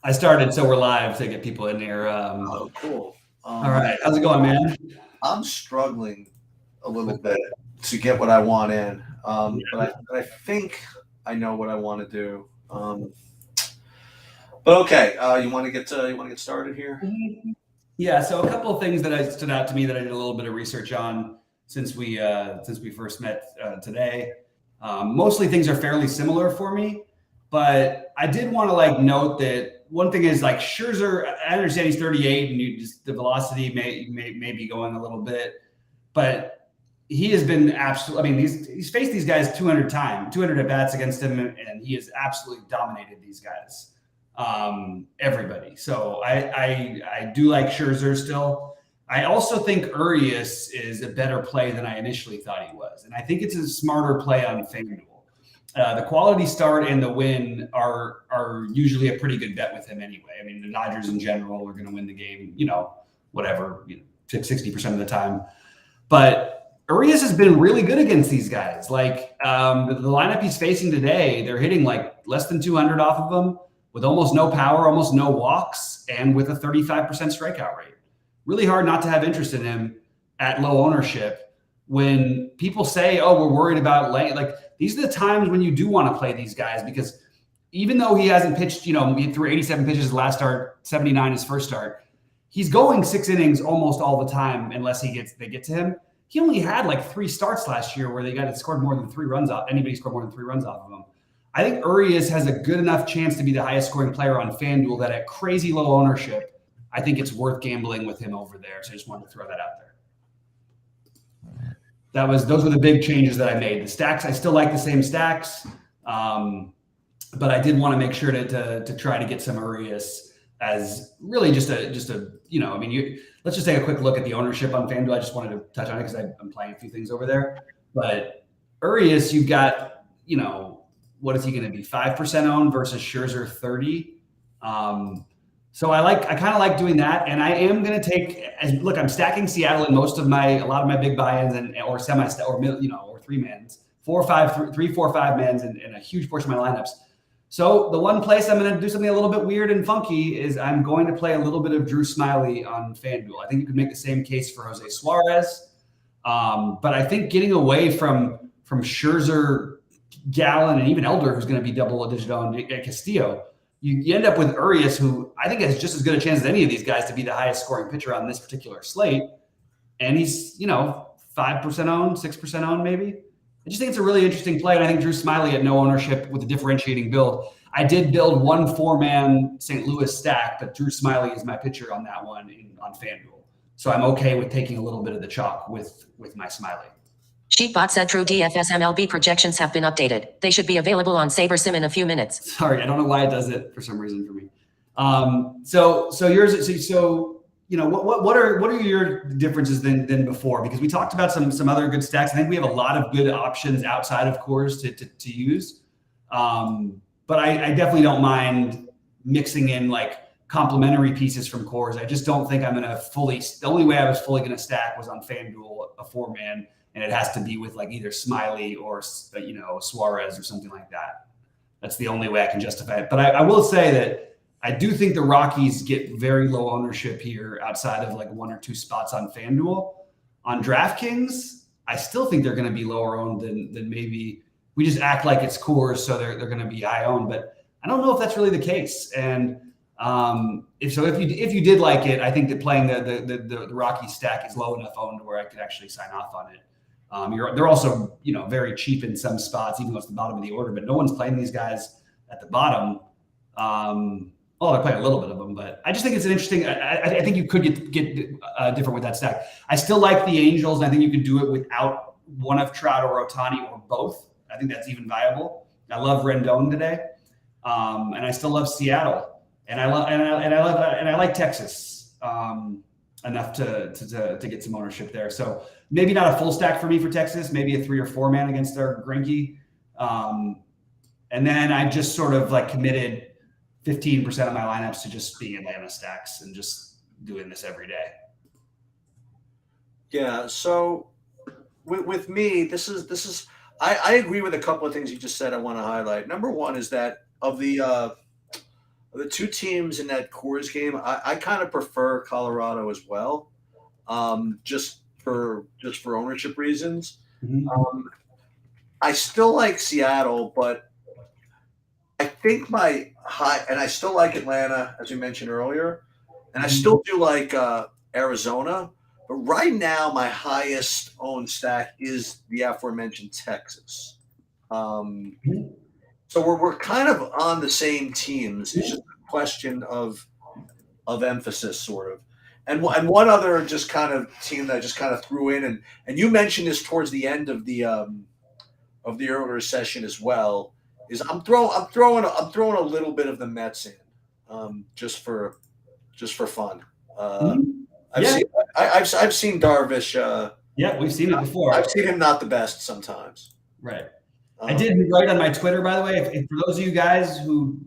I started, so we're live to get people in here. Oh, cool. All right, how's it going, man? I'm struggling a little bit to get what I want in, but I think I know what I want to do. But okay, you want to get started here? Yeah, so a couple of things that I stood out to me that I did a little bit of research on since we first met today. Mostly things are fairly similar for me, but I did want to like note that one thing is like Scherzer. I understand he's 38 and the velocity may be going a little bit, but he has been absolutely. I mean, he's faced these guys 200 at bats against him, and he has absolutely dominated these guys. Everybody. So I do like Scherzer still. I also think Urias is a better play than I initially thought he was, and I think it's a smarter play on FanDuel. The quality start and the win are usually a pretty good bet with him anyway. I mean, the Dodgers in general are going to win the game, whatever, 60% of the time. But Urias has been really good against these guys. Like the lineup he's facing today, they're hitting like less than 200 off of him, with almost no power, almost no walks, and with a 35% strikeout rate. Really hard not to have interest in him at low ownership. When people say, oh, we're worried about late, like these are the times when you do want to play these guys, because even though he hasn't pitched, he threw 87 pitches his last start, 79 his first start, he's going 6 innings almost all the time unless they get to him. He only had like 3 starts last year where anybody scored more than 3 runs off of him. I think Urias has a good enough chance to be the highest scoring player on FanDuel that at crazy low ownership, I think it's worth gambling with him over there. So I just wanted to throw that out there. Those were the big changes that I made. The stacks, I still like the same stacks, but I did want to make sure to try to get some Urias as really just a let's just take a quick look at the ownership on FanDuel. I just wanted to touch on it because I'm playing a few things over there. But Urias, you've got, what is he going to be? 5% owned versus Scherzer 30. So I kind of like doing that, and I am going to look. I'm stacking Seattle in a lot of my big buy-ins or semi or 3-mans, 4-5 mans in a huge portion of my lineups. So the one place I'm going to do something a little bit weird and funky is I'm going to play a little bit of Drew Smyly on FanDuel. I think you could make the same case for Jose Suarez, but I think getting away from Scherzer, Gallen, and even Elder, who's going to be double-digit on Castillo, you end up with Urias, who I think has just as good a chance as any of these guys to be the highest scoring pitcher on this particular slate. And he's, 5% owned, 6% owned maybe. I just think it's a really interesting play. And I think Drew Smyly at no ownership with a differentiating build. I did build one 4-man St. Louis stack, but Drew Smyly is my pitcher on that one on FanDuel. So I'm okay with taking a little bit of the chalk with my Smyly. Sheetbot said True DFS MLB projections have been updated. They should be available on SaberSim in a few minutes. Sorry, I don't know why it does it for some reason for me. So yours. So what are your differences than before? Because we talked about some other good stacks. I think we have a lot of good options outside of cores to use. But I definitely don't mind mixing in like complementary pieces from cores. I just don't think I'm going to the only way I was fully going to stack was on FanDuel, a 4-man. And it has to be with like either Smyly or, Suarez or something like that. That's the only way I can justify it. But I will say that I do think the Rockies get very low ownership here outside of like 1 or 2 spots on FanDuel. On DraftKings, I still think they're going to be lower owned than maybe we just act like it's cores, so they're going to be high owned. But I don't know if that's really the case. And if you did like it, I think that playing the Rockies stack is low enough owned where I could actually sign off on it. They're also, very cheap in some spots, even though it's the bottom of the order. But no one's playing these guys at the bottom. They're playing a little bit of them, but I just think it's an interesting. I think you could get different with that stack. I still like the Angels, and I think you could do it without one of Trout or Ohtani or both. I think that's even viable. I love Rendon today, and I still love Seattle, and I like Texas enough to get some ownership there. So maybe not a full stack for me for Texas, maybe a 3 or 4-man against their Greinke. And then I just sort of like committed 15% of my lineups to just being Atlanta stacks and just doing this every day. Yeah. So with me, this is I agree with a couple of things you just said. I want to highlight. Number one is that of the the two teams in that Coors game, I kind of prefer Colorado as well, just for ownership reasons. I still like Seattle, but I think and I still like Atlanta, as we mentioned earlier, and I still do like Arizona. But right now, my highest owned stack is the aforementioned Texas. So we're kind of on the same teams. It's just a question of emphasis, sort of. And one other just kind of team that I just kind of threw in, and you mentioned this towards the end of the earlier session as well, is I'm throwing a little bit of the Mets in, just for fun. I've seen Darvish. Yeah, we've seen it before. I've seen him not the best sometimes. Right. I did write on my Twitter, by the way, if for those of you guys who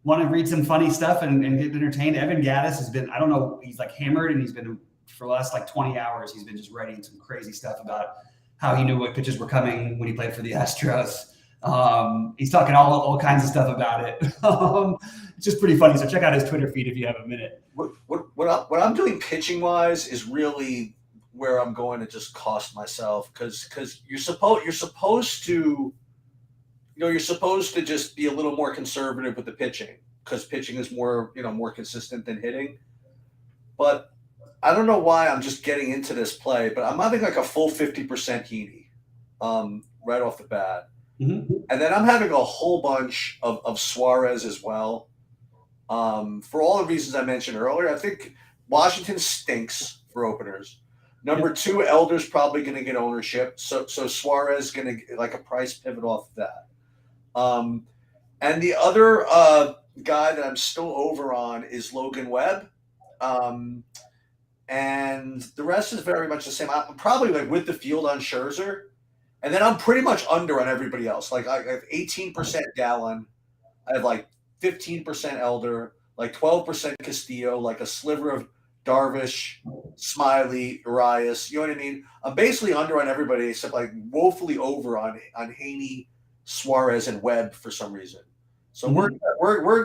want to read some funny stuff and get entertained, Evan Gaddis has been, I don't know, he's like hammered, and he's been, for the last like 20 hours, he's been just writing some crazy stuff about how he knew what pitches were coming when he played for the Astros. He's talking all kinds of stuff about it. It's just pretty funny. So check out his Twitter feed if you have a minute. What I'm doing pitching wise is really where I'm going to just cost myself, because you're supposed to just be a little more conservative with the pitching, because pitching is more consistent than hitting. But I don't know why I'm just getting into this play, but I'm having like a full 50% Heaney right off the bat. And then I'm having a whole bunch of Suarez as well. For all the reasons I mentioned earlier, I think Washington stinks for openers. Number two, Elder's probably going to get ownership. So Suarez is going to get like a price pivot off of that. And the other guy that I'm still over on is Logan Webb. And the rest is very much the same. I'm probably like with the field on Scherzer. And then I'm pretty much under on everybody else. Like I have 18% Gallon. I have like 15% Elder, like 12% Castillo, like a sliver of Darvish, Smiley, Arias. You know what I mean? I'm basically under on everybody except like woefully over on Heaney, Suarez, and Webb for some reason. So we're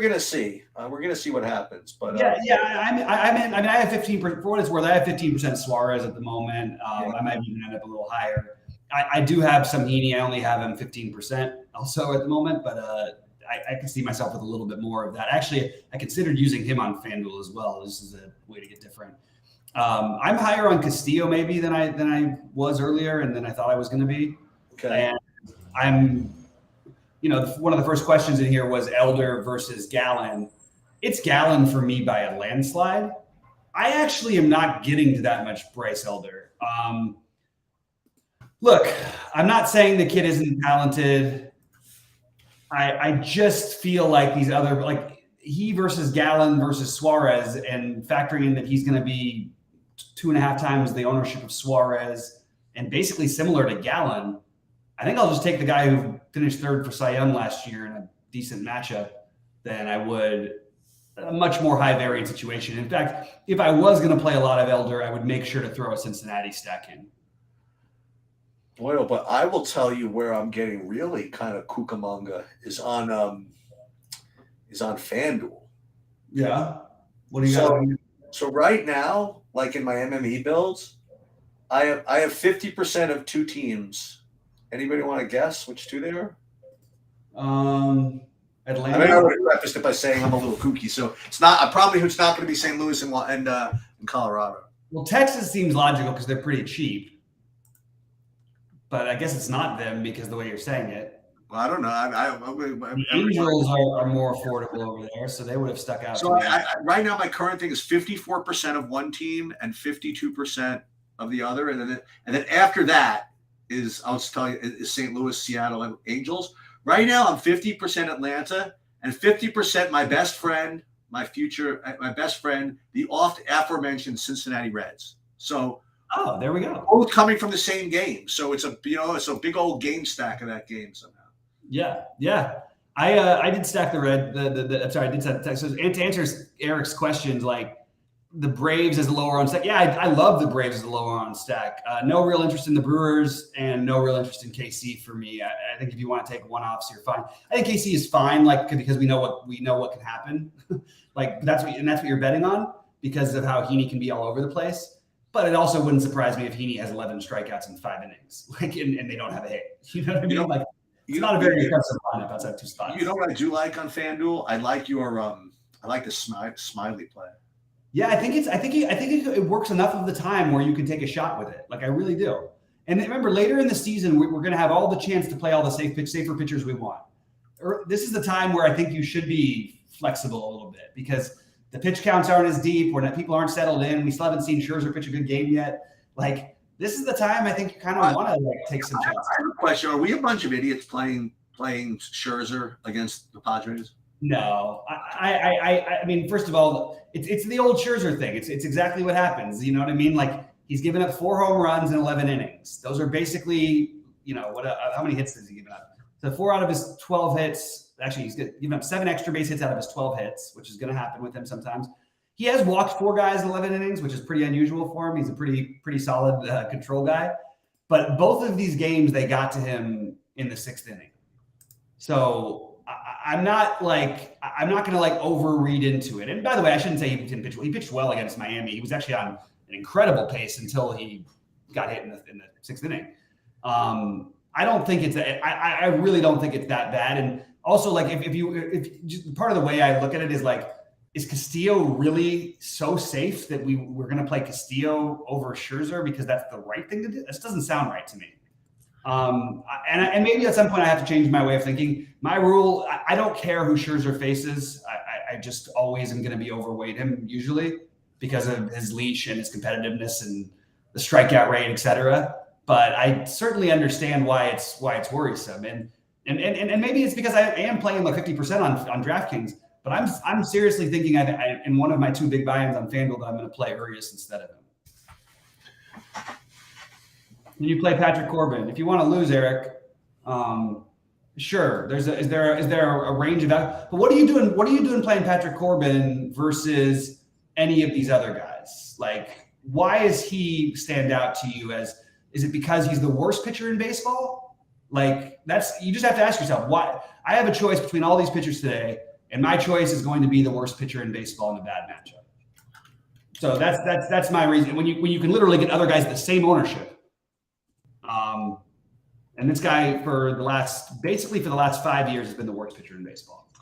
gonna see. We're gonna see what happens. But I have 15%. For what it's worth, I have 15% Suarez at the moment. I might even end up a little higher. I do have some Heaney. I only have him 15% also at the moment, but I can see myself with a little bit more of that. Actually, I considered using him on FanDuel as well. This is a way to get different. I'm higher on Castillo maybe than I was earlier, and than I thought I was going to be. Okay. And I'm, one of the first questions in here was Elder versus Gallon. It's Gallon for me by a landslide. I actually am not getting to that much Bryce Elder. Look, I'm not saying the kid isn't talented. I just feel like these other, like he versus Gallon versus Suarez, and factoring in that he's going to be 2.5 times the ownership of Suarez and basically similar to Gallon, I think I'll just take the guy who finished third for Cy Young last year in a decent matchup than I would a much more high variance situation. In fact, if I was going to play a lot of Elder, I would make sure to throw a Cincinnati stack in. Boy, but I will tell you where I'm getting really kind of Cucamonga is on FanDuel. Yeah. What do you got? So right now, like in my MME builds, I have 50% of two teams. Anybody want to guess which two they are? Atlanta. I mean, I would have prefaced it by saying I'm a little kooky, so it's not going to be St. Louis and Colorado. Well, Texas seems logical because they're pretty cheap. But I guess it's not them because the way you're saying it. Well, I don't know. The Angels are more affordable over there, so they would have stuck out. So right now, my current thing is 54% of one team and 52% of the other, and then after that is, I'll just tell you, is St. Louis, Seattle, and Angels. Right now, I'm 50% Atlanta and 50% my best friend, the oft aforementioned Cincinnati Reds. So. Oh, there we go. Both coming from the same game, so it's a big old game stack of that game somehow. Yeah. I did stack the red. I did stack Texas. And to answer Eric's questions, like the Braves as a lower on stack. Yeah, I love the Braves as a lower on stack. No real interest in the Brewers and no real interest in KC for me. I think if you want to take one off, so you're fine. I think KC is fine, like because we know what can happen. Like that's what you're betting on because of how Heaney can be all over the place. But it also wouldn't surprise me if Heaney has 11 strikeouts in 5 innings, like and they don't have a hit. You know what I mean? Like it's not a very impressive lineup outside 2 spots. You know what I do like on FanDuel? I like your I like the smiley play. Yeah, I think it works enough of the time where you can take a shot with it. Like I really do. And remember, later in the season, we're going to have all the chance to play all the safer pitchers we want. This is the time where I think you should be flexible a little bit because the pitch counts aren't as deep. People aren't settled in. We still haven't seen Scherzer pitch a good game yet. Like this is the time I think you kind of want to take some chances. I have a question: are we a bunch of idiots playing Scherzer against the Padres? No, I mean, first of all, it's the old Scherzer thing. It's exactly what happens. You know what I mean? Like he's given up 4 home runs in 11 innings. Those are basically, how many hits has he given up? So 4 out of his 12 hits. Actually, he's given up 7 extra base hits out of his 12 hits, which is going to happen with him sometimes. He has walked 4 guys in 11 innings, which is pretty unusual for him. He's a pretty solid control guy. But both of these games, they got to him in the 6th inning. So I'm not going to like overread into it. And by the way, I shouldn't say he didn't pitch well. He pitched well against Miami. He was actually on an incredible pace until he got hit in the 6th inning. I don't think it's I really don't think it's that bad. And also, like if just part of the way I look at it is like, is Castillo really so safe that we're going to play Castillo over Scherzer because that's the right thing to do? This doesn't sound right to me. And maybe at some point I have to change my way of thinking. My rule, I don't care who Scherzer faces. I just always am going to be overweight him usually because of his leash and his competitiveness and the strikeout rate, et cetera. But I certainly understand why it's worrisome. And maybe it's because I am playing like 50% on DraftKings, but I'm seriously thinking in one of my 2 big buy-ins on FanDuel that I'm going to play Urias instead of him. And you play Patrick Corbin. If you want to lose, Eric, sure. Is there a range of that? But what are you doing? What are you doing playing Patrick Corbin versus any of these other guys? Like, why does he stand out to you? Is it because he's the worst pitcher in baseball? Like you just have to ask yourself why. I have a choice between all these pitchers today, and my choice is going to be the worst pitcher in baseball in a bad matchup. So that's my reason. When you can literally get other guys at the same ownership. And this guy for the last 5 years has been the worst pitcher in baseball.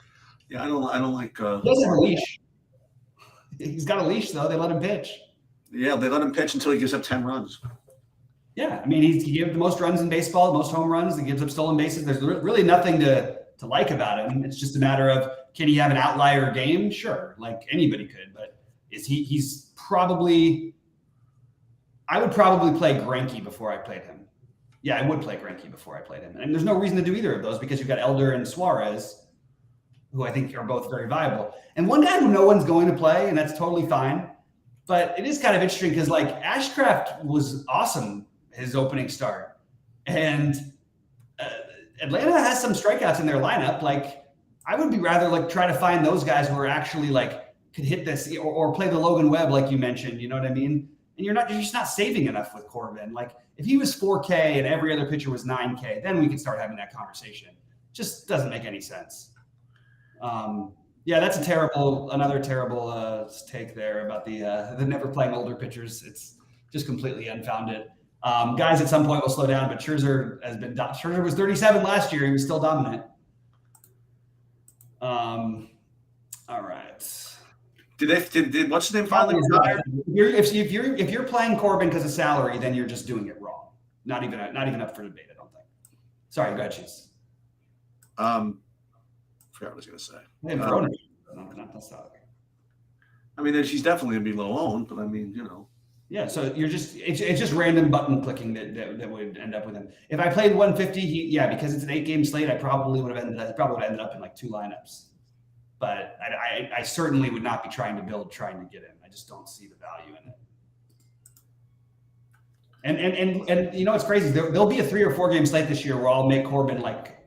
Yeah, I don't like. He doesn't have a leash. He's got a leash though. They let him pitch. Yeah, they let him pitch until he gives up 10 runs. Yeah, I mean he gave the most runs in baseball, the most home runs. He gives up stolen bases. There's really nothing to like about him. It's just a matter of can he have an outlier game? Sure, like anybody could, but he's probably. I would probably play Greinke before I played him. Yeah, I would play Greinke before I played him. And there's no reason to do either of those because you've got Elder and Suarez, who I think are both very viable. And one guy who no one's going to play, and that's totally fine. But it is kind of interesting because like Ashcraft was awesome his opening start. And Atlanta has some strikeouts in their lineup. Like I would be rather like try to find those guys who are actually like could hit this or play the Logan Webb like you mentioned, you know what I mean? And you're just not saving enough with Corbin. Like if he was 4K and every other pitcher was 9K, then we could start having that conversation. Just doesn't make any sense. Yeah, that's another terrible take there about the never playing older pitchers. It's just completely unfounded. Guys at some point will slow down, but Scherzer was 37 last year. He was still dominant. All right. Did what's his name finally retire? If you're playing Corbin because of salary, then you're just doing it wrong. Not even up for debate, I don't think. Sorry, go ahead, Cheese. Forgot what I was going to say. Hey, I mean, she's definitely going to be low owned, but I mean, Yeah, so it's just random button clicking that would end up with him. If I played 150, because it's an 8-game slate, I probably would have ended up in like 2 lineups. But I certainly would not be trying to get him. I just don't see the value in it. And you know what's crazy? There'll be a 3 or 4 game slate this year where I'll make Corbin like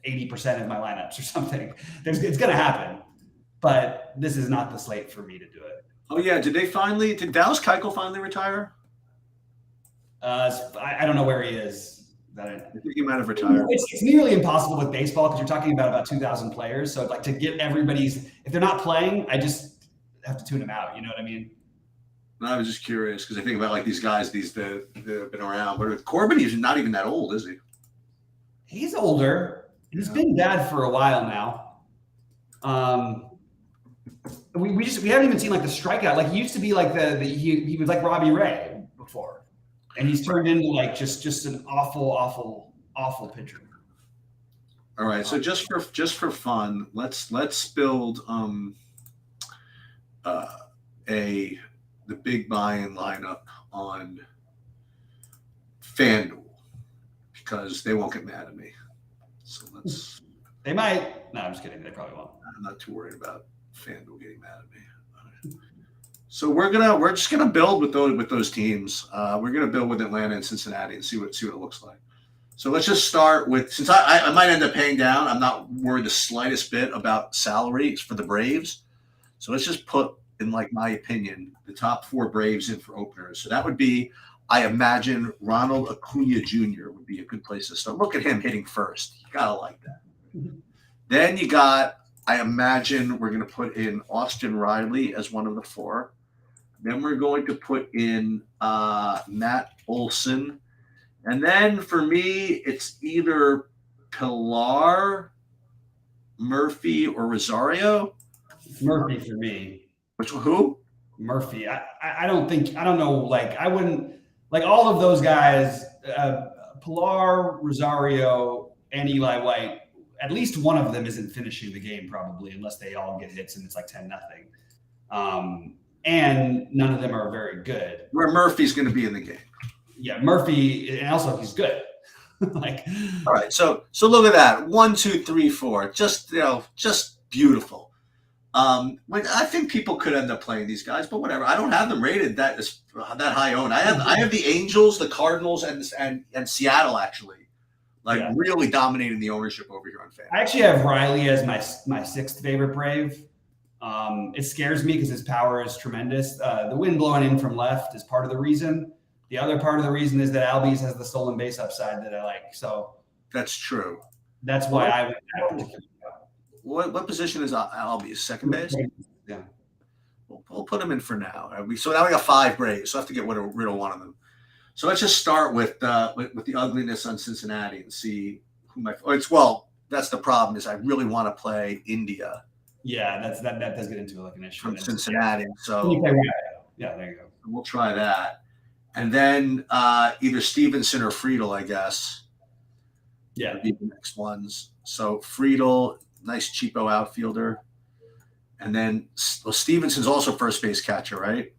80% of my lineups or something. It's going to happen, but this is not the slate for me to do it. Oh yeah, did Dallas Keuchel finally retire? I don't know where he is. I think he might have retired. It's nearly impossible with baseball because you're talking about 2,000 players. So like to get everybody's, if they're not playing, I just have to tune them out. You know what I mean? I was just curious because I think about like these guys, that have been around. But with Corbin, he's not even that old, is he? He's older. He's been bad for a while now. We haven't even seen like the strikeout. Like he used to be like he was like Robbie Ray before, and he's turned into like just an awful pitcher. All right, so just for fun, let's build the big buy-in lineup on FanDuel because they won't get mad at me. So let's. They might. No, I'm just kidding. They probably won't. I'm not too worried about FanDuel getting mad at me. So we're just gonna build with those teams. We're gonna build with Atlanta and Cincinnati and see what it looks like. So let's just start with, since I might end up paying down, I'm not worried the slightest bit about salaries for the Braves. So let's just put, in like my opinion, the top 4 Braves in for openers. So that would be, I imagine Ronald Acuna Jr. would be a good place to start. Look at him hitting first. You gotta like that. Then you got, I imagine we're going to put in Austin Riley as one of the 4. Then we're going to put in Matt Olson. And then for me, it's either Pilar, Murphy, or Rosario. Murphy for me. Who? Murphy. I don't know. Like I wouldn't like all of those guys. Pilar, Rosario, and Eli White. At least one of them isn't finishing the game probably, unless they all get hits and it's like 10-0. And none of them are very good. Where Murphy's going to be in the game. Yeah, Murphy, and also he's good. Like, all right, so look at that. 1, 2, 3, 4. Just beautiful. I think people could end up playing these guys, but whatever. I don't have them rated that high owned. I have the Angels, the Cardinals, and Seattle actually. Really dominating the ownership over here on FanDuel. I actually have Riley as my 6th favorite Brave. It scares me because his power is tremendous. The wind blowing in from left is part of the reason. The other part of the reason is that Albies has the stolen base upside that I like. So that's true. That's why I went that particular. What position is Albies? Second base? Yeah. We'll put him in for now. So now we got 5 Braves. So I have to get rid of one of them. So let's just start with the ugliness on Cincinnati and see who might. That's the problem. Is I really want to play India. Yeah, that does get into like an issue from Cincinnati. Yeah. So yeah, there you go. We'll try that, and then either Stevenson or Friedel, I guess. Yeah, would be the next ones. So Friedel, nice cheapo outfielder, and then Stevenson's also first base catcher, right?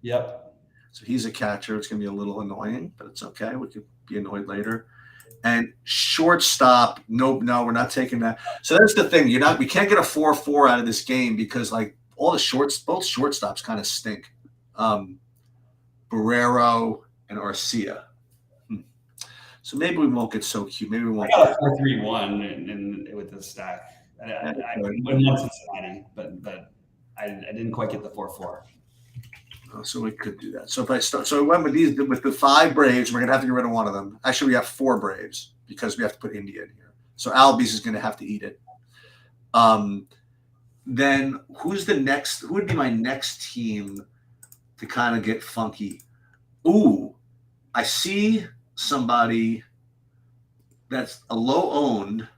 Yep. So he's a catcher. It's going to be a little annoying, but it's okay. We could be annoyed later. And shortstop, nope, no, we're not taking that. So that's the thing. We can't get a 4-4 out of this game because like both shortstops kind of stink. Barrero and Arcia. So maybe we won't get so cute. Maybe we won't. I got a 4-3-1 and with the stack. I wouldn't want Cincinnati, but I didn't quite get the 4-4. So we could do that. So if I start, we went with the 5 Braves. We're gonna have to get rid of one of them. Actually, we have 4 Braves because we have to put India in here. So Albies is gonna have to eat it. Then who's the next? Who would be my next team to kind of get funky? Ooh, I see somebody that's a low owned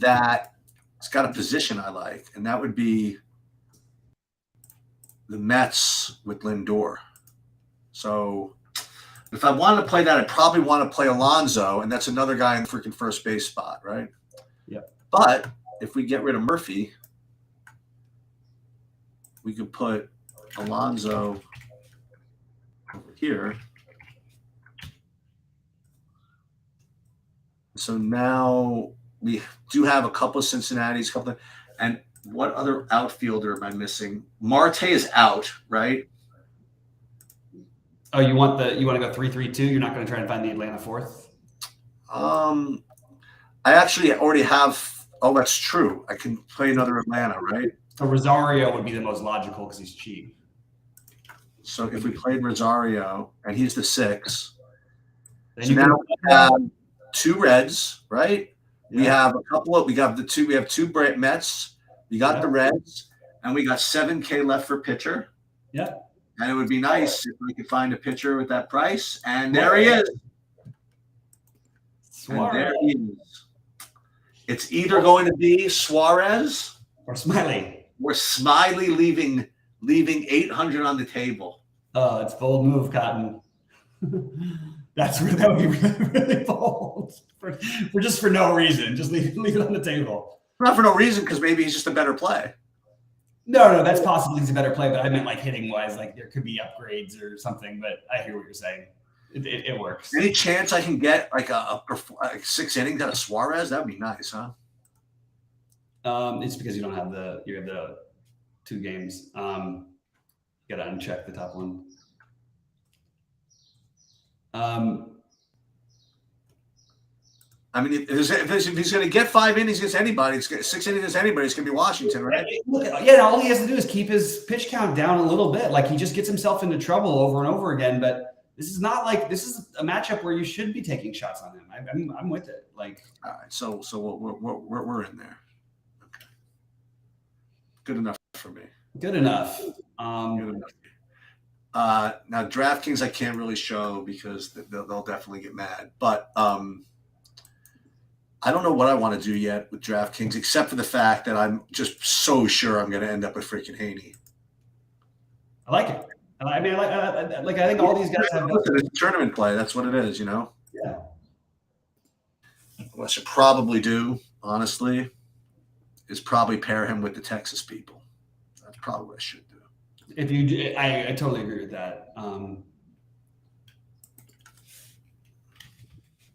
that it's got a position I like, and that would be the Mets with Lindor. So if I wanted to play that, I'd probably want to play Alonso, and that's another guy in the freaking first base spot, right? Yeah. But if we get rid of Murphy, we could put Alonso over here. So now we do have a couple of Cincinnati's, and what other outfielder am I missing? Marte is out, right? Oh, you want to go 3-3-2? You're not going to try and find the Atlanta 4th? I actually already have. Oh, that's true. I can play another Atlanta, right? So Rosario would be the most logical because he's cheap. So if we played Rosario and he's the 6, Then so you now can, we have 2 Reds, right? Yeah. We have a couple of, we have 2 Mets. We got Yeah. the Reds, and we got $7K left for pitcher. Yeah. And it would be nice if we could find a pitcher with that price. And there he is. Suarez. And there he is. It's either going to be Suarez Or Smiley. or Smiley leaving 800 on the table. Oh, it's bold move, Cotton. That would be really, really bold. For just for no reason. Just leave it on the table. Not for no reason, because maybe he's just a better play. No, that's possibly he's a better play, but I meant like hitting wise, like there could be upgrades or something. But I hear what you're saying. It works. Any chance I can get like like 6 innings out of Suarez? That'd be nice, huh? It's because you have the 2 games. You gotta uncheck the top one. I mean, if he's going to get 5 innings against anybody, 6 innings against anybody, it's going to be Washington, right? Yeah, all he has to do is keep his pitch count down a little bit. Like he just gets himself into trouble over and over again. But this is a matchup where you should be taking shots on him. I'm with it. Like, all right, so we're in there. Okay, good enough for me. Good enough. Good enough. Now DraftKings I can't really show because they'll definitely get mad. But I don't know what I want to do yet with DraftKings, except for the fact that I'm just so sure I'm going to end up with freaking Haney. I like it. I mean, I think all these guys have it's a tournament play. That's what it is, you know. Yeah. What I should probably do, honestly, is probably pair him with the Texas people. That's probably what I should do. If you do, I totally agree with that.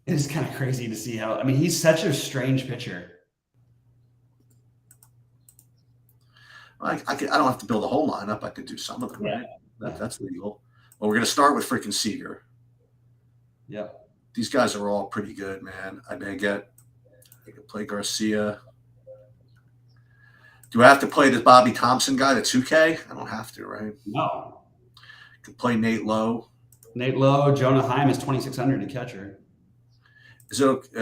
It's kind of crazy to see how. I mean, he's such a strange pitcher. I don't have to build a whole lineup. I could do some of them, right? That's legal. Well, we're going to start with freaking Seager. Yep. These guys are all pretty good, man. I could play Garcia. Do I have to play this Bobby Thompson guy, the 2K? I don't have to, right? No. Could play Nate Lowe. Jonah Heim is 2,600 to catcher. Is it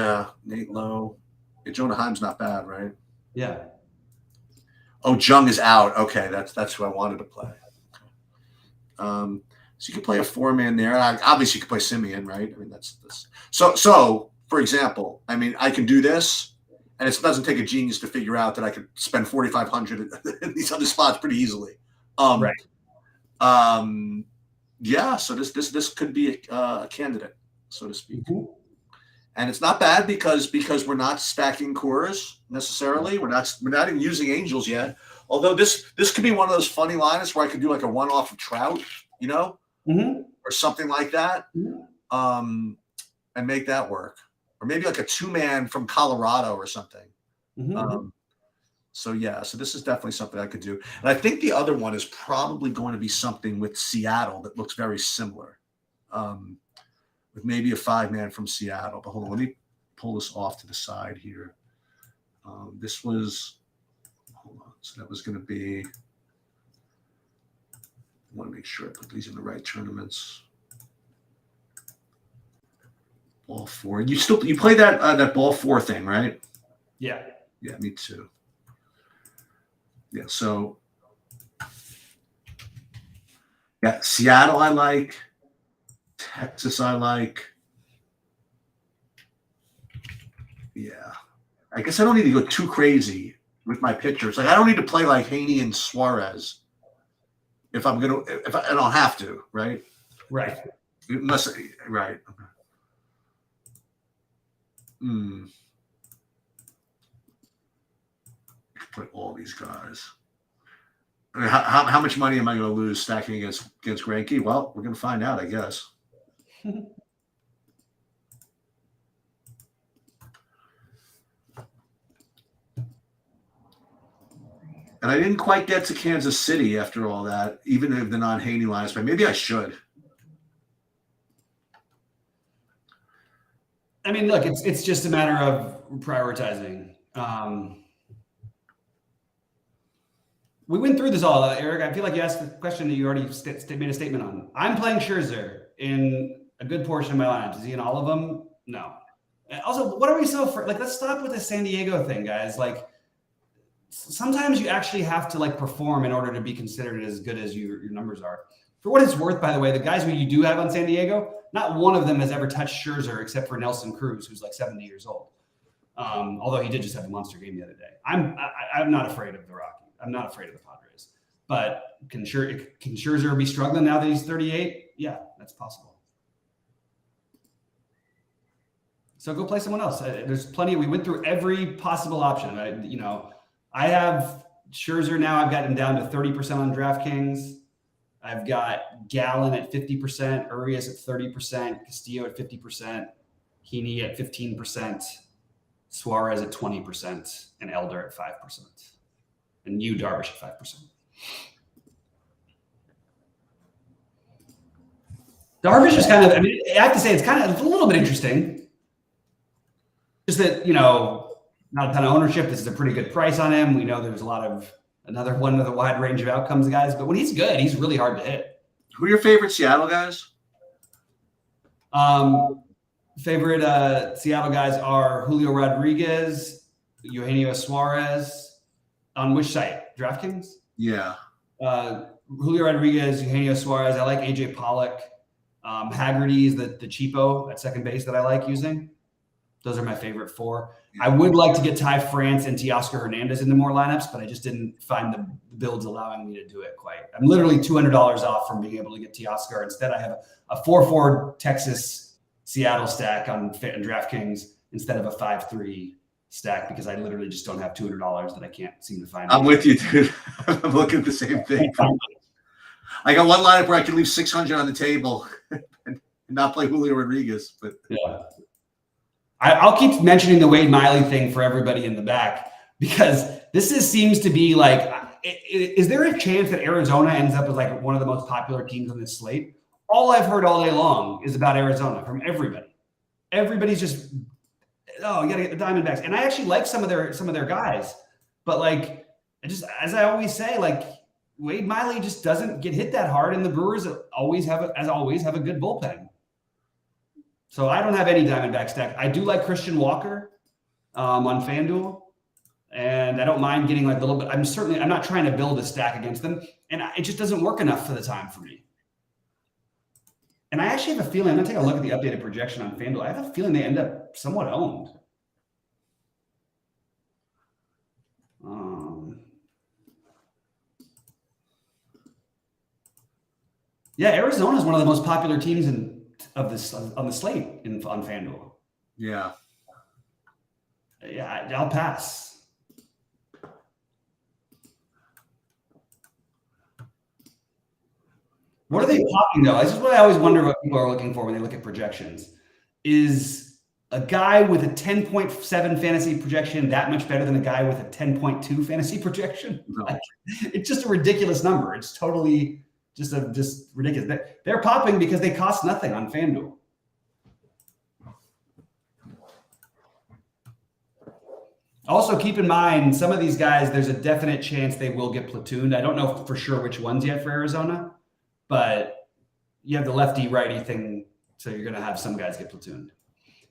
Nate Lowe? Yeah, Jonah Heim's not bad, right? Yeah. Oh, Jung is out. Okay, that's who I wanted to play. So you can play a 4-man there. Obviously, you can play Simeon, right? I mean, that's so. For example, I mean, I can do this, and it doesn't take a genius to figure out that I could spend 4,500 in these other spots pretty easily. Right. Yeah. So this could be a candidate, so to speak. Mm-hmm. And it's not bad because we're not stacking cores necessarily. We're not even using Angels yet. Although this could be one of those funny lineups where I could do like a one-off of Trout, you know, or something like that, and make that work. Or maybe like a 2-man from Colorado or something. So this is definitely something I could do. And I think the other one is probably going to be something with Seattle that looks very similar. With maybe a 5-man from Seattle. But hold on, let me pull this off to the side here. This was, hold on, so that was going to be, I want to make sure I put these in the right tournaments. Ball 4. You play that ball 4 thing, right? Yeah. Yeah, me too. Yeah, so Seattle I like. Texas, I like. Yeah. I guess I don't need to go too crazy with my pitchers. Like, I don't need to play like Haney and Suarez if I don't have to, right? Right. Unless, right. Put all these guys. I mean, how much money am I going to lose stacking against Greinke? Well, we're going to find out, I guess. And I didn't quite get to Kansas City after all that, even if the non-Haney lines, but maybe I should. I mean, look, it's just a matter of prioritizing. we went through this all, Eric. I feel like you asked the question that you already made a statement on. I'm playing Scherzer in a good portion of my lineups. Is he in all of them? No. And also, what are we so for? Like, let's stop with the San Diego thing, guys. Like, sometimes you actually have to like perform in order to be considered as good as your numbers are. For what it's worth, by the way, the guys who you do have on San Diego, not one of them has ever touched Scherzer except for Nelson Cruz, who's like 70 years old. Although he did just have a monster game the other day. I'm not afraid of the Rockies. I'm not afraid of the Padres. But can Scherzer be struggling now that he's 38? Yeah, that's possible. So go play someone else. There's plenty. We went through every possible option. I have Scherzer now. I've got him down to 30% on DraftKings. I've got Gallen at 50%, Urias at 30%, Castillo at 50%, Heaney at 15%, Suarez at 20%, and Elder at 5%, and you, Darvish, at 5%. Darvish is kind of, I mean, I have to say it's a little bit interesting. Just that, not a ton of ownership. This is a pretty good price on him. We know there's another one with a wide range of outcomes, guys. But when he's good, he's really hard to hit. Who are your favorite Seattle guys? Favorite Seattle guys are Julio Rodriguez, Eugenio Suarez. On which site? DraftKings? Yeah. Julio Rodriguez, Eugenio Suarez. I like AJ Pollock. Haggerty is the cheapo at second base that I like using. Those are my favorite four. I would like to get Ty France and Teoscar Hernandez into more lineups, but I just didn't find the builds allowing me to do it quite. I'm literally $200 off from being able to get Teoscar. Instead, I have a 4-4 Texas Seattle stack on DraftKings instead of a 5-3 stack because I literally just don't have $200 that I can't seem to find. I'm with you, dude. I'm looking at the same thing. I got one lineup where I can leave 600 on the table and not play Julio Rodriguez, but yeah. I'll keep mentioning the Wade Miley thing for everybody in the back because seems to be like, is there a chance that Arizona ends up as like one of the most popular teams on this slate? All I've heard all day long is about Arizona from everybody. Everybody's just, you got to get the Diamondbacks. And I actually like some of their guys, but like, as I always say, like Wade Miley just doesn't get hit that hard, and the Brewers always have a good bullpen. So I don't have any Diamondback stack. I do like Christian Walker on FanDuel, and I don't mind getting like a little bit. I'm not trying to build a stack against them, and it just doesn't work enough for the time for me. And I actually have a feeling, I'm going to take a look at the updated projection on FanDuel. I have a feeling they end up somewhat owned. Yeah, Arizona is one of the most popular teams on the slate on FanDuel. Yeah. Yeah, I'll pass. What are they popping though? This is what I always wonder what people are looking for when they look at projections. Is a guy with a 10.7 fantasy projection that much better than a guy with a 10.2 fantasy projection? No. Like, it's just a ridiculous number. It's totally just ridiculous. They're popping because they cost nothing on FanDuel. Also, keep in mind, some of these guys, there's a definite chance they will get platooned. I don't know for sure which ones yet for Arizona, but you have the lefty-righty thing, so you're going to have some guys get platooned.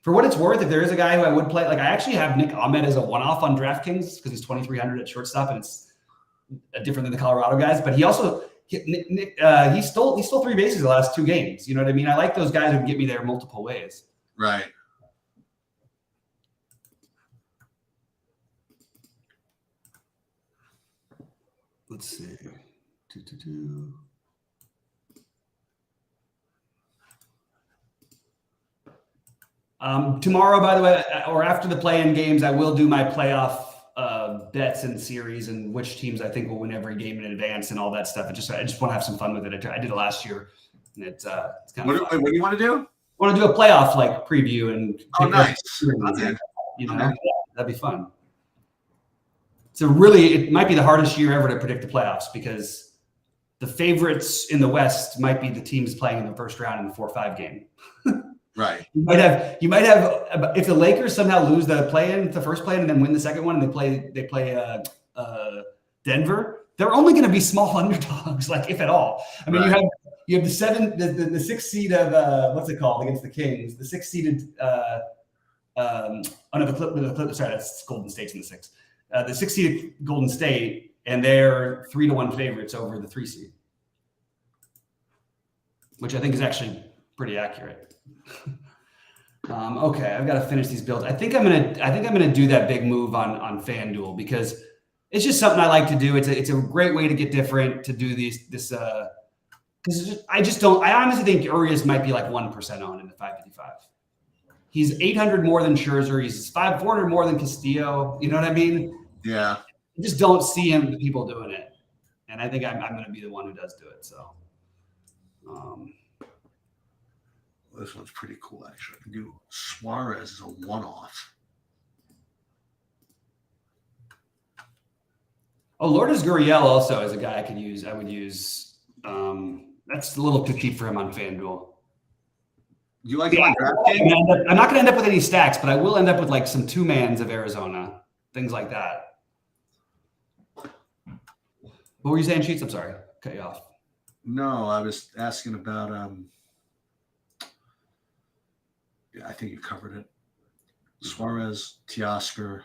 For what it's worth, if there is a guy who I would play, like I actually have Nick Ahmed as a one-off on DraftKings because he's 2,300 at shortstop, and it's different than the Colorado guys. But he also he stole 3 bases the last 2 games. You know what I mean? I like those guys who can get me there multiple ways. Right. Let's see. Tomorrow, by the way, or after the play-in games, I will do my playoff bets and series and which teams I think will win every game in advance and all that stuff. I just want to have some fun with it. I did it last year, and it's kind of fun. What do you want to do? I want to do a playoff like preview and nice. Okay. Yeah, that'd be fun. So really, it might be the hardest year ever to predict the playoffs because the favorites in the West might be the teams playing in the first round in the 4-5 game. Right. You might have if the Lakers somehow lose the first play-in and then win the second one and they play Denver, they're only going to be small underdogs, like if at all. I mean, Right. you have the 6th seed of what's it called against the Kings, the 6th seeded. Oh no, the Clippers. Sorry, that's Golden State's in the 6th. The 6th seeded Golden State, and they're 3-1 favorites over the 3 seed, which I think is actually pretty accurate. Okay, I've got to finish these builds. I think I'm gonna do that big move on FanDuel because it's just something I like to do. It's a great way to get different, to do this because I honestly think Urias might be like 1% on in the 555. He's 800 more than Scherzer. He's 400 more than Castillo. You know what I mean? Yeah. I just don't see people doing it, and I think I'm going to be the one who does do it. So, this one's pretty cool, actually. I can do Suarez as a one-off. Oh, Lourdes Gurriel also is a guy I could use. I would use. That's a little too cheap for him on FanDuel. Do you like him on DraftKings? I'm not going to end up with any stacks, but I will end up with like some 2-mans of Arizona, things like that. What were you saying, Sheets? I'm sorry, cut you off. No, I was asking about. Yeah, I think you covered it. Suarez, Teoscar.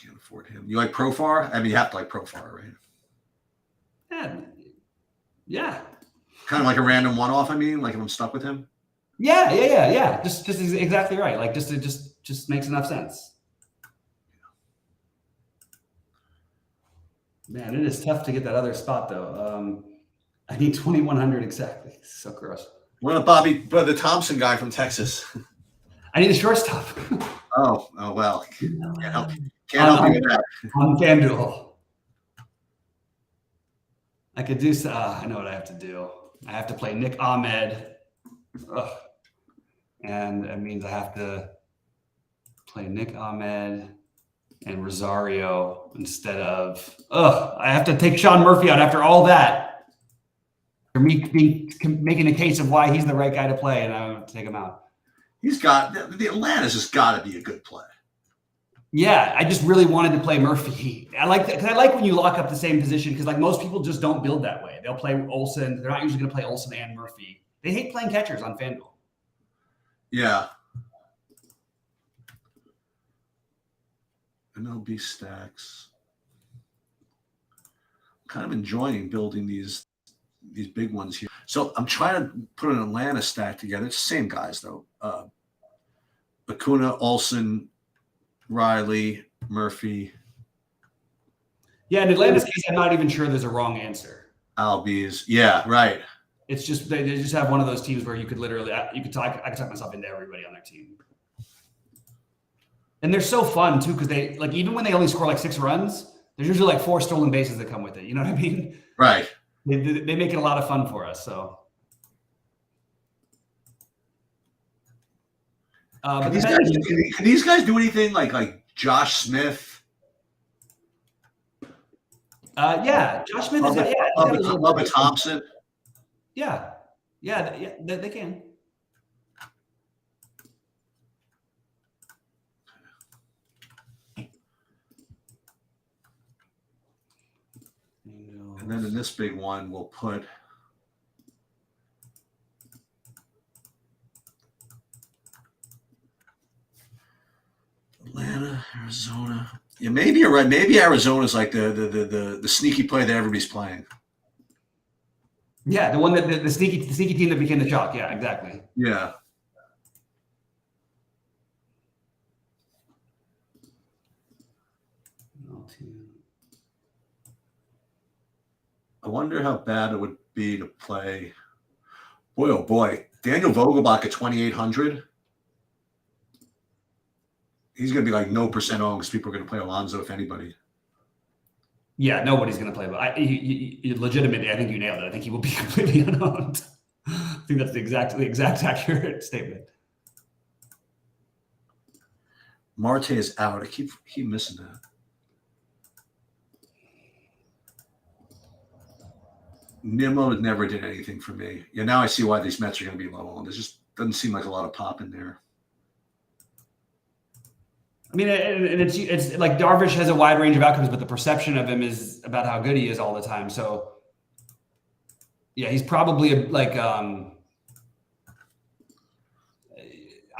Can't afford him. You like Profar? I mean, you have to like Profar, right? Yeah. Kind of like a random one-off. I mean, like if I'm stuck with him. Yeah. Just exactly right. Like just makes enough sense. Man, it is tough to get that other spot though. I need 2,100 exactly. It's so gross. What about the Thompson guy from Texas? I need a shortstop. Oh well. Can't help you with that. On FanDuel. I could do. I know what I have to do. I have to play Nick Ahmed. Ugh. And that means I have to play Nick Ahmed and Rosario instead of. I have to take Sean Murphy out after all that. For me making a case of why he's the right guy to play, and I have to take him out. He's got the Atlanta's just got to be a good play. Yeah, I just really wanted to play Murphy. I like that because I like when you lock up the same position because like most people just don't build that way. They'll play Olsen. They're not usually going to play Olsen and Murphy. They hate playing catchers on FanDuel. Yeah. MLB stacks. I'm kind of enjoying building these big ones here. So I'm trying to put an Atlanta stack together. It's the same guys though. Acuna, Olsen, Riley, Murphy. Yeah, in Atlanta's case, I'm not even sure there's a wrong answer. Albies. Yeah, right. It's just they just have one of those teams where you could literally I could talk myself into everybody on their team. And they're so fun too because they like even when they only score like 6 runs, there's usually like 4 stolen bases that come with it. You know what I mean? Right. They make it a lot of fun for us. So, Can these guys do anything like Josh Smith? Yeah, Josh Smith is Bubba Thompson. Yeah, they can. And then in this big one, we'll put Atlanta, Arizona. Yeah, maybe you're right. Maybe Arizona's like the sneaky play that everybody's playing. Yeah, the one that the sneaky team that became the chalk. Yeah, exactly. Yeah. I wonder how bad it would be to play. Boy, oh boy, Daniel Vogelbach at 2,800. He's going to be like no percent owned because people are going to play Alonso if anybody. Yeah, nobody's going to play. But legitimately, I think you nailed it. I think he will be completely unowned. I think that's the exact accurate statement. Marte is out. I keep missing that. Nimmo never did anything for me. Yeah, now I see why these Mets are going to be low on. There just doesn't seem like a lot of pop in there. I mean, and it's like Darvish has a wide range of outcomes, but the perception of him is about how good he is all the time. So, yeah, he's probably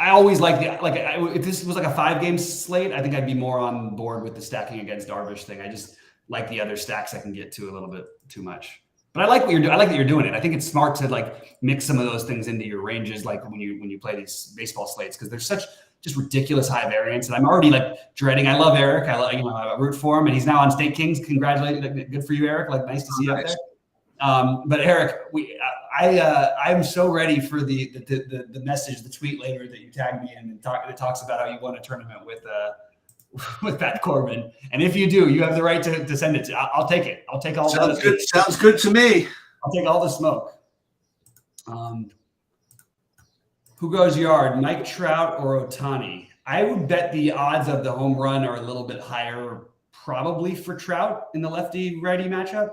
I always like if this was like a 5-game slate, I think I'd be more on board with the stacking against Darvish thing. I just like the other stacks I can get to a little bit too much. But I like what you're doing. I like that you're doing it. I think it's smart to like mix some of those things into your ranges, like when you play these baseball slates, because there's such just ridiculous high variance, and I'm already like dreading. I love Eric. I root for him, and he's now on State Kings. Congratulations, good for you, Eric. Like, nice to see you up there. But Eric, I'm so ready for the message, the tweet later that you tagged me in, and it talks about how you won a tournament with Pat Corbin. And if you do, you have the right to send it. I'll take it. I'll take all. Sounds good. Sounds good to me. I'll take all the smoke. Who goes yard, Mike Trout or Ohtani? I would bet the odds of the home run are a little bit higher, probably for Trout in the lefty-righty matchup.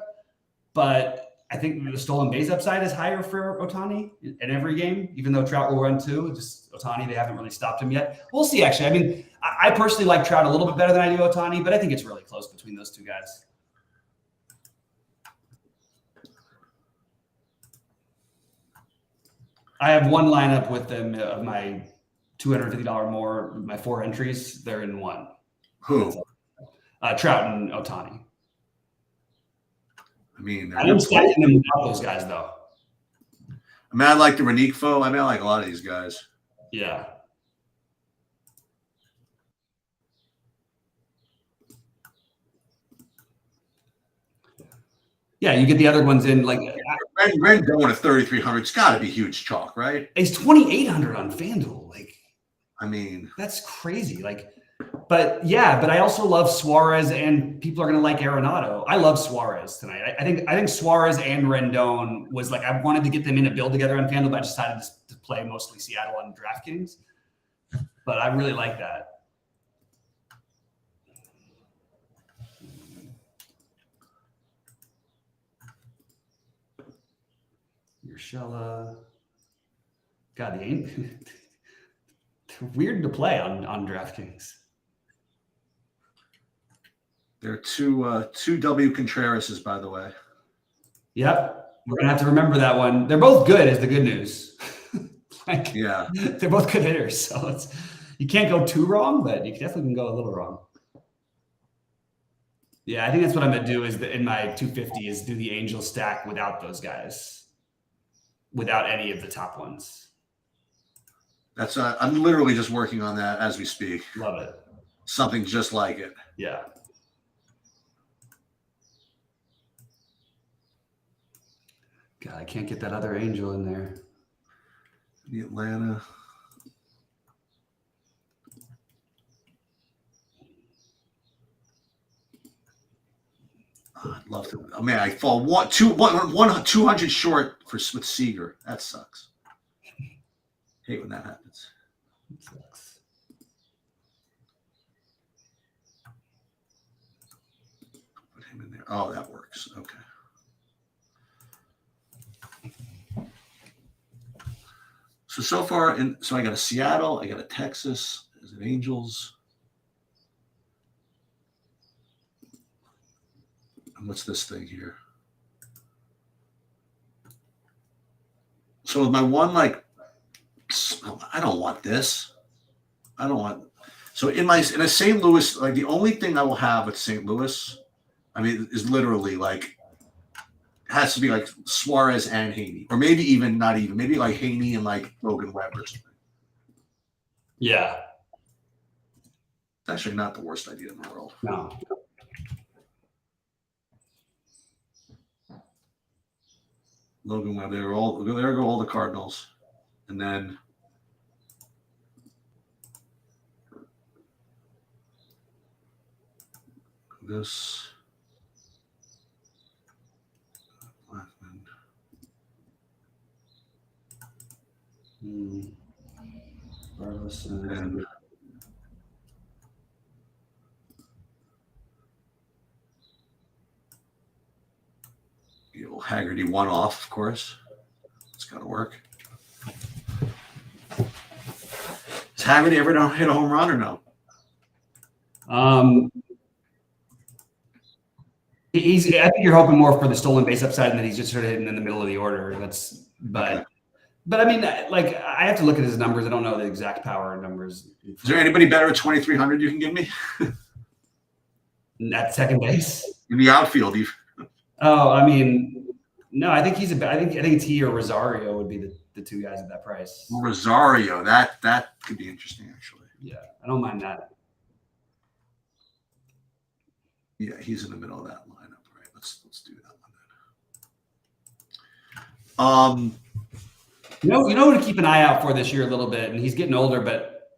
But I think the stolen base upside is higher for Ohtani in every game, even though Trout will run too. Just Ohtani, they haven't really stopped him yet. We'll see, actually. I mean, I personally like Trout a little bit better than I do Ohtani, but I think it's really close between those two guys. I have one lineup with them of my $250 more, my 4 entries. They're in one. Who? Trout and Ohtani. I mean, I didn't stack them without those guys, though. I mean, I like the Renique foe. I mean, I like a lot of these guys. Yeah. Yeah, you get the other ones in like Rendon at 3,300. It's got to be huge chalk, right? He's 2,800 on FanDuel. Like, I mean, that's crazy. Like, but I also love Suarez, and people are going to like Arenado. I love Suarez tonight. I think Suarez and Rendon was like, I wanted to get them in a build together on FanDuel, but I decided to play mostly Seattle on DraftKings. But I really like that. Urshela. God, they're weird to play on DraftKings. They're two W Contrerases, by the way. Yep. We're going to have to remember that one. They're both good is the good news. Yeah. They're both good hitters. So you can't go too wrong, but you definitely can go a little wrong. Yeah, I think that's what I'm going to do is in my 250 is do the Angel stack without those guys. Without any of the top ones. That's I'm literally just working on that as we speak. Love it. Something just like it. Yeah. God, I can't get that other Angel in there. The Atlanta. I'd love to. Oh man, I fall 200 short with Seager. That sucks. Hate when that happens. It sucks. Put him in there. Oh, that works. Okay. So far, so I got a Seattle, I got a Texas, there's an Angels. And what's this thing here? So with my one, like, I don't want this. I don't want. So in a St. Louis, like the only thing I will have with St. Louis, I mean, is literally like has to be like Suarez and Haney, or maybe even not even, maybe like Haney and like Logan Webb or something. Yeah. It's actually not the worst idea in the world. No. Logan Webb, there go all the Cardinals. And then this Blackman. And Haggerty one off, of course. It's got to work. Has Haggerty ever hit a home run or no? I think you're hoping more for the stolen base upside, and that he's just sort of hitting in the middle of the order. But I mean, like, I have to look at his numbers. I don't know the exact power numbers. Is there anybody better at 2,300 you can give me? At second base? In the outfield, Oh, I mean, no, I think I think it's he or Rosario would be the two guys at that price. Rosario, that could be interesting, actually. Yeah, I don't mind that. Yeah, he's in the middle of that lineup, right? Let's do that one then. You know who to keep an eye out for this year a little bit, and he's getting older, but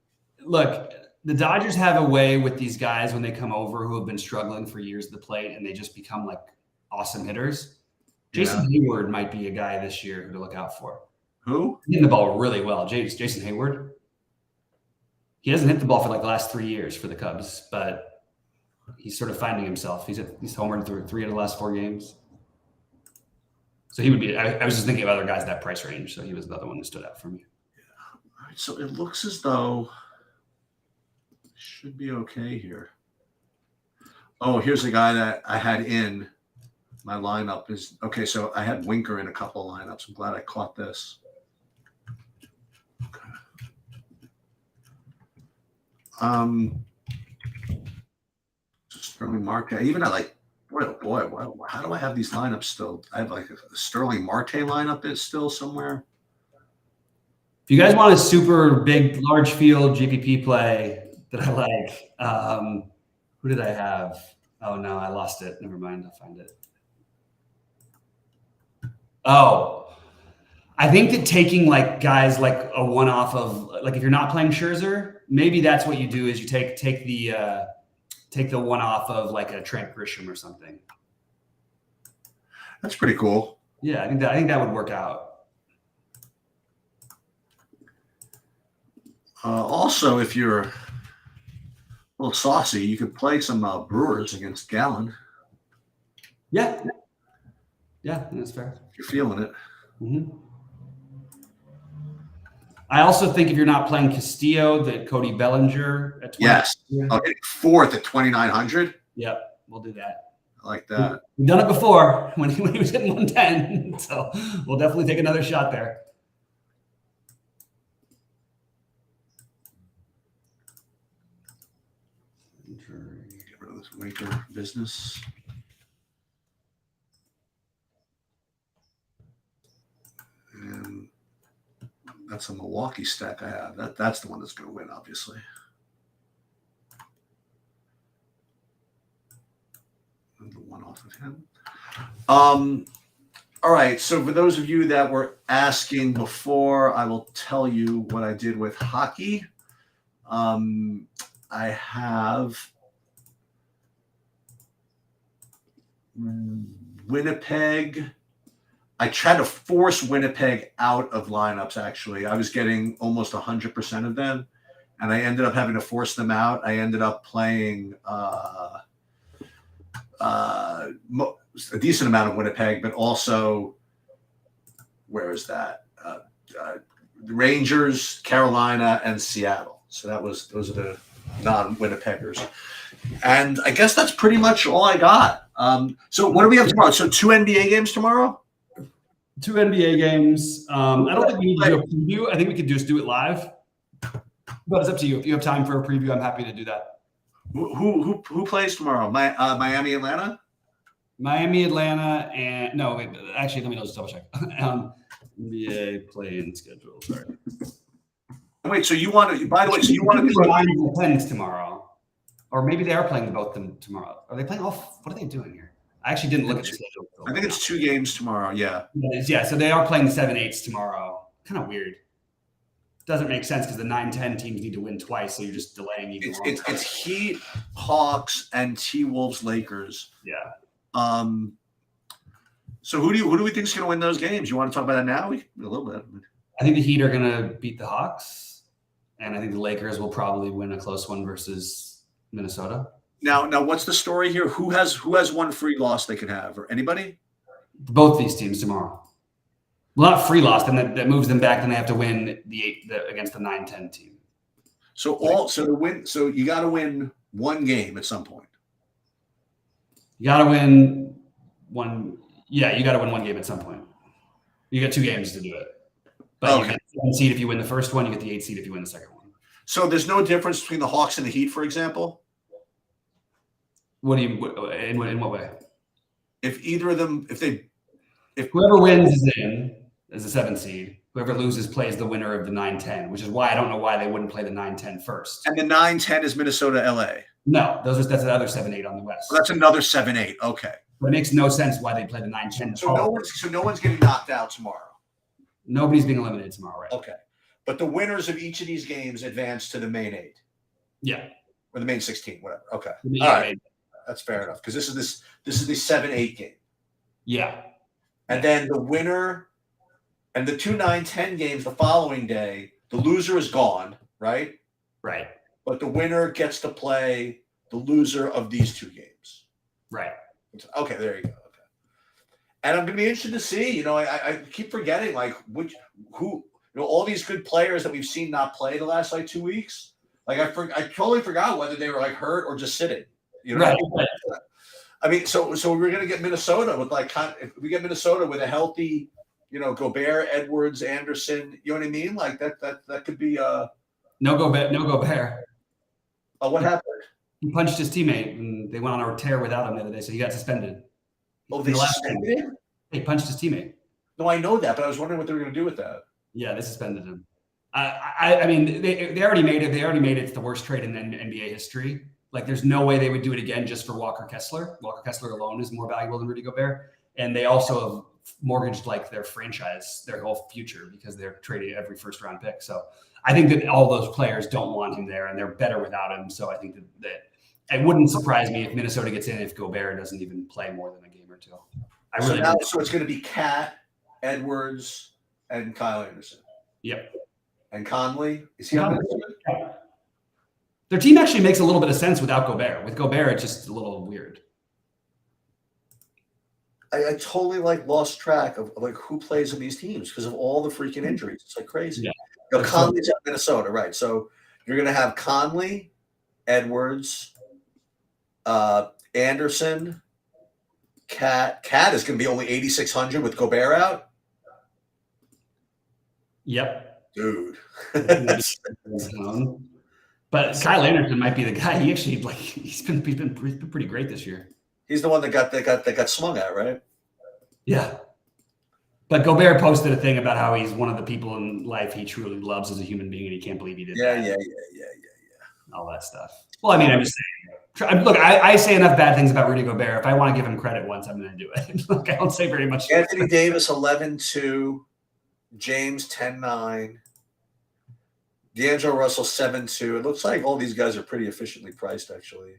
look, the Dodgers have a way with these guys when they come over who have been struggling for years at the plate, and they just become like awesome hitters. Jason Hayward might be a guy this year who to look out for. Who? Hitting the ball really well. Jason Hayward. He hasn't hit the ball for like the last 3 years for the Cubs, but he's sort of finding himself. He's homered through 3 of the last 4 games. So he would be. I was just thinking of other guys in that price range. So he was another one that stood out for me. Yeah. All right, so it looks as though it should be okay here. Oh, here's a guy that I had in my lineup. Is okay. So I had Winker in a couple of lineups. I'm glad I caught this. Okay. Sterling Marte. Even I like. Boy, how do I have these lineups still? I have like a Sterling Marte lineup is still somewhere. If you guys want a super big, large field GPP play that I like, who did I have? Oh, no, I lost it. Never mind. I'll find it. Oh, I think that taking like guys like a one-off of like if you're not playing Scherzer, maybe that's what you do is you take the one off of like a Trent Grisham or something. That's pretty cool. Yeah, I think that would work out. Also, if you're a little saucy, you could play some Brewers against Gallen. Yeah, that's fair. If you're feeling it. Mm-hmm. I also think if you're not playing Castillo, that Cody Bellinger at 20. Yes. I'll hit 4th at 2,900. Yep, we'll do that. I like that. We've done it before when he was hitting 110. So we'll definitely take another shot there. Get rid of this Winker business. And that's a Milwaukee stack I have. That's the one that's going to win, obviously. And the one off of him. All right. So for those of you that were asking before, I will tell you what I did with hockey. I have Winnipeg. I tried to force Winnipeg out of lineups, actually. I was getting almost 100% of them, and I ended up having to force them out. I ended up playing a decent amount of Winnipeg, but also, where is that? The Rangers, Carolina, and Seattle. So those are the non-Winnipeggers. And I guess that's pretty much all I got. So what do we have tomorrow? So 2 NBA games tomorrow? 2 NBA games. I don't think we need to do a preview. I think we could just do it live. But it's up to you. If you have time for a preview, I'm happy to do that. Who plays tomorrow? Miami, Atlanta? Miami, Atlanta, and no, wait, actually, let me just double check. NBA play-in schedule. Sorry. Wait, so you want to? By the way, so you want to do the Pens tomorrow, or maybe they are playing both them tomorrow. Are they playing off? What are they doing here? I actually didn't look at the schedule. I think it's 2 games tomorrow. Yeah. Yeah. So they are playing the 7-8s tomorrow. Kind of weird. Doesn't make sense because the 9-10 teams need to win twice, so you're just delaying even longer. It's Heat, Hawks, and T-Wolves, Lakers. Yeah. So who do we think is going to win those games? You want to talk about that now? A little bit. I think the Heat are going to beat the Hawks, and I think the Lakers will probably win a close one versus Minnesota. Now, what's the story here? Who has one free loss they could have, or anybody? Both these teams tomorrow. Well, not free loss, then that moves them back. Then they have to win against the 9-10 team. So you got to win one game at some point. You got to win one. Yeah, you got to win one game at some point. You get 2 games to do it. But you get the 7 seed if you win the first one. You get the 8 seed if you win the second one. So there's no difference between the Hawks and the Heat, for example? What do you in what way? If either of them, if whoever wins is in as a 7 seed. Whoever loses plays the winner of the 9-10, which is why I don't know why they wouldn't play the 9-10 first. And the 9-10 is Minnesota, LA. No, that's another 7-8 on the West. Well, that's another 7-8. Okay. But it makes no sense why they play the 9-10. So no one's getting knocked out tomorrow. Nobody's being eliminated tomorrow, right? Okay. But the winners of each of these games advance to the main 8. Yeah. Or the main 16, whatever. Okay. Yeah, all right. That's fair enough. Because this is the 7-8 game. Yeah. And then the winner and the 2 9-10 games the following day, the loser is gone, right? Right. But the winner gets to play the loser of these 2 games. Right. Okay, there you go. Okay. And I'm going to be interested to see, I keep forgetting, like, all these good players that we've seen not play the last, 2 weeks. Like, I totally forgot whether they were, hurt or just sitting. Right. I mean, so we're going to get Minnesota with, if we get Minnesota with a healthy, Gobert, Edwards, Anderson, you know what I mean? Like, that could be No Gobert. Oh, what happened? He punched his teammate, and they went on a tear without him the other day, so he got suspended. Oh, they suspended him? He punched his teammate. No, I know that, but I was wondering what they were going to do with that. Yeah, they suspended him. I mean, they already made it. They already made it the worst trade in NBA history. Like, there's no way they would do it again just for Walker Kessler. Walker Kessler alone is more valuable than Rudy Gobert, and they also have mortgaged their franchise, their whole future, because they're trading every first round pick. So I think that all those players don't want him there, and they're better without him. So I think that it wouldn't surprise me if Minnesota gets in if Gobert doesn't even play more than a game or 2. So it's going to be Cat, Edwards, and Kyle Anderson. Yep. And Conley, is he on Minnesota? Their team actually makes a little bit of sense without Gobert. With Gobert, it's just a little weird. I totally lost track of who plays in these teams because of all the freaking injuries. It's crazy. Yeah. Conley's at Minnesota, right? So you're going to have Conley, Edwards, Anderson, Cat. Cat is going to be only 8,600 with Gobert out. Yep, dude. But Kyle Anderson might be the guy. He actually he's been pretty great this year. He's the one that got swung at, right? Yeah. But Gobert posted a thing about how he's one of the people in life he truly loves as a human being, and he can't believe he did that. Yeah. All that stuff. Well, I mean, I'm just saying. Look, I say enough bad things about Rudy Gobert. If I want to give him credit once, I'm going to do it. Look, I don't say very much. Anthony Davis 11-2, James 10-9, D'Angelo Russell 7-2. It looks like all these guys are pretty efficiently priced, actually.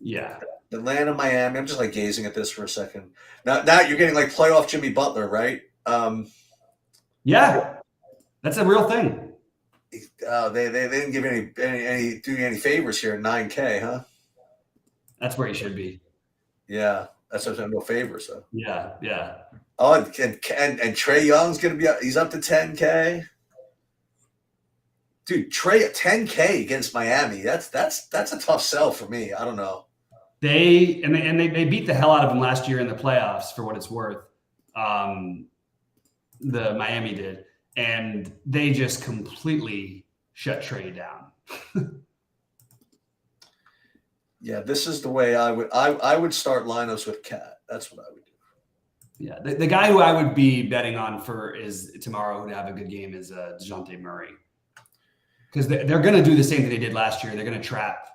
Yeah. Atlanta, Miami. I'm just gazing at this for a second. Now you're getting playoff Jimmy Butler, right? Yeah, that's a real thing. They didn't give any favors here. 9K, huh? That's where he should be. Yeah, that's no favors. So. Yeah. Oh, and Trae Young's gonna be. He's up to 10K. Dude, Trae 10K against Miami. That's a tough sell for me. I don't know. They beat the hell out of him last year in the playoffs, for what it's worth. The Miami did, and they just completely shut Trae down. Yeah, this is the way I would start lineups with Cat. That's what I would do. Yeah, the guy who I would be betting on is tomorrow to have a good game is DeJounte Murray, because they're going to do the same thing they did last year. They're going to trap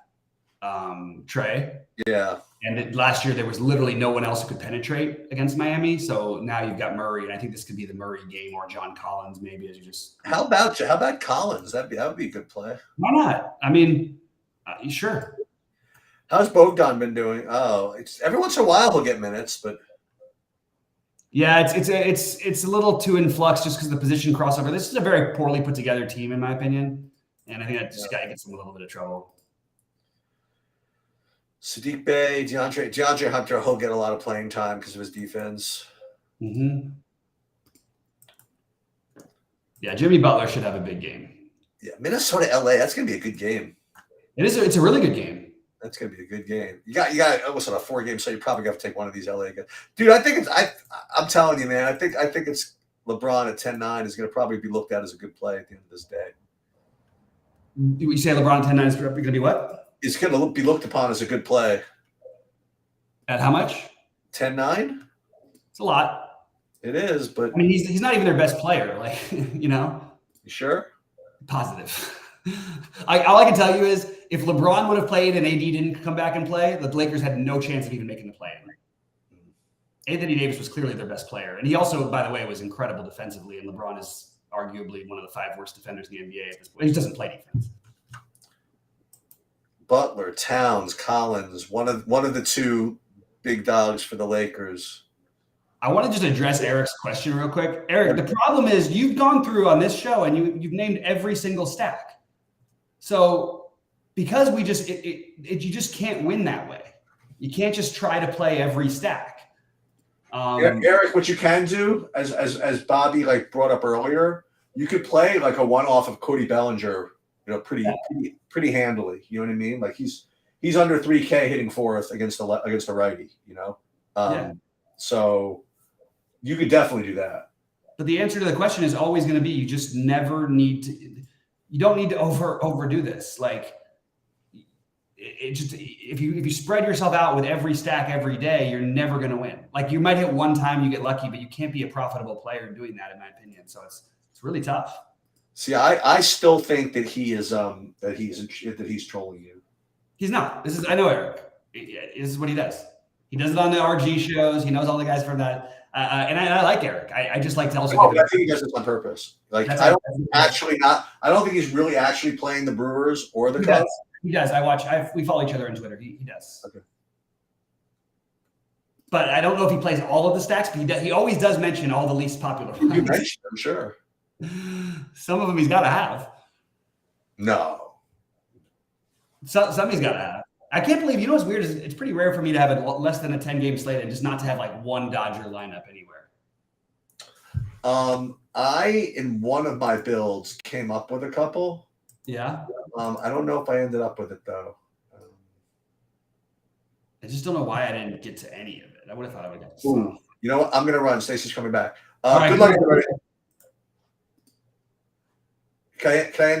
Trae. Yeah. And last year there was literally no one else who could penetrate against Miami. So now you've got Murray, and I think this could be the Murray game, or John Collins maybe, as you just. How about Collins? That would be a good play. Why not? I mean, sure. How's Bogdan been doing? Oh, every once in a while he'll get minutes, but. Yeah, it's a little too in flux just because of the position crossover. This is a very poorly put together team, in my opinion, and I think that just guy gets in a little bit of trouble. Sadiq Bey, DeAndre Hunter, he'll get a lot of playing time because of his defense. Mm-hmm. Yeah, Jimmy Butler should have a big game. Yeah, Minnesota, LA, that's going to be a good game. It's a really good game. That's gonna be a good game. You got almost on a 4-game, so you probably got to take one of these LA guys. Dude, I think I'm telling you, man. I think it's LeBron at 10-9 is gonna probably be looked at as a good play at the end of this day. You say LeBron 10-9 is going to be what? It's gonna be looked upon as a good play. At how much? 10-9. It's a lot. It is, but I mean, he's not even their best player. Like, you know. You sure? Positive. All I can tell you is if LeBron would have played and AD didn't come back and play, the Lakers had no chance of even making the play. Anthony Davis was clearly their best player. And he also, by the way, was incredible defensively. And LeBron is arguably one of the 5 worst defenders in the NBA at this point. He doesn't play defense. Butler, Towns, Collins, one of the 2 big dogs for the Lakers. I want to just address Eric's question real quick. Eric, the problem is you've gone through on this show and you've named every single stack. So because we just you just can't win that way. You can't just try to play every stack. Eric, what you can do, as Bobby like brought up earlier, you could play like a one-off of Cody Bellinger, pretty handily. You know what I mean? Like he's under 3K hitting 4th against a righty. You know, so you could definitely do that. But the answer to the question is always going to be you just never need to. You don't need to overdo this. Like it just if you spread yourself out with every stack every day, you're never going to win. Like you might hit one time, you get lucky, but you can't be a profitable player doing that, in my opinion. So it's really tough. See, I still think that he's trolling you. He's not. I know Eric. This is what he does. He does it on the RG shows. He knows all the guys from that. And I like Eric. I just like to also. I think he does this on purpose. Like I don't think he's really actually playing the Brewers or the Cubs. He does. We follow each other on Twitter. He does. Okay. But I don't know if he plays all of the stacks. But he always does mention all the least popular ones. You mentioned, I'm sure. Some of them he's got to have. No. Some he's got to have. I can't believe, you know what's weird is it's pretty rare for me to have less than a 10-game slate and just not to have like one Dodger lineup anywhere. I, in one of my builds, came up with a couple. Yeah. I don't know if I ended up with it though. I just don't know why I didn't get to any of it. I would have thought I would have got to some. You know what? I'm going to run. Stacey's coming back. Right, good luck, everybody. Can I